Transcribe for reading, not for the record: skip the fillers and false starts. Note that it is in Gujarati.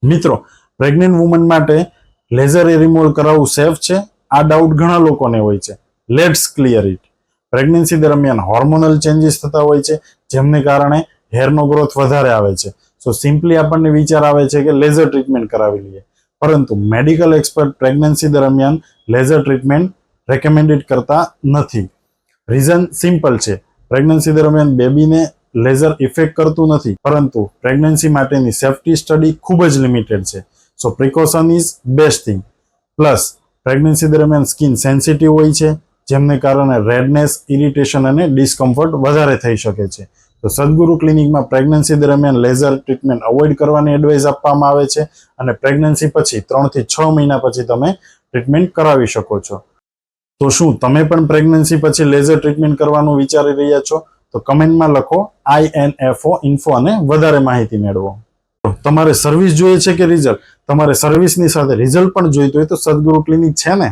મિત્રો, પ્રેગ્નન્ટ વુમન માટે લેઝર રિમૂવલ કરાવવું સેફ છે? આ ડાઉટ ઘણા લોકોને હોય છે. Let's clear it. પ્રેગ્નન્સી દરમિયાન હોર્મોનલ ચેન્જીસ થતા હોય છે, જેમને કારણે હેરનો ગ્રોથ વધારે આવે છે. સો સિમ્પલી આપણને વિચાર આવે છે કે લેઝર ટ્રીટમેન્ટ કરાવી લઈએ, પરંતુ મેડિકલ એક્સપર્ટ પ્રેગ્નન્સી દરમિયાન લેઝર ટ્રીટમેન્ટ રેકમેન્ડેડ કરતા નથી. રીઝન સિમ્પલ છે. પ્રેગ્નન્સી દરમિયાન બેબીને લેઝર ઇફેક્ટ કરતું નથી, પરંતુ પ્રેગ્નન્સી માટેની સેફટી સ્ટડી ખૂબ જ લિમિટેડ છે. So precaution is best thing. Plus pregnancy દરમિયાન સ્કિન સેન્સિટિવ હોય છે, જેમને કારણે રેડનેસ, ઇરિટેશન અને ડિસ્કમ્ફર્ટ વધારે થઈ શકે છે. તો સદગુરુ ક્લિનિકમાં પ્રેગ્નન્સી દરમિયાન લેઝર ટ્રીટમેન્ટ અવોઇડ કરવાની એડવાઇસ આપવામાં આવે છે, અને પ્રેગ્નન્સી પછી 3 થી 6 મહિના પછી તમે ટ્રીટમેન્ટ કરાવી શકો છો. તો શું તમે પણ પ્રેગ્નન્સી પછી લેઝર ટ્રીટમેન્ટ કરવાનું વિચારી રહ્યા છો? તો કમેન્ટમાં લખો INFO અને વધારે માહિતી મેળવો. તમારે સર્વિસ જોઈએ છે કે રિઝલ્ટ? તમારે સર્વિસની સાથે રિઝલ્ટ પણ જોઈતું હોય તો સદગુરુ ક્લિનિક છે ને.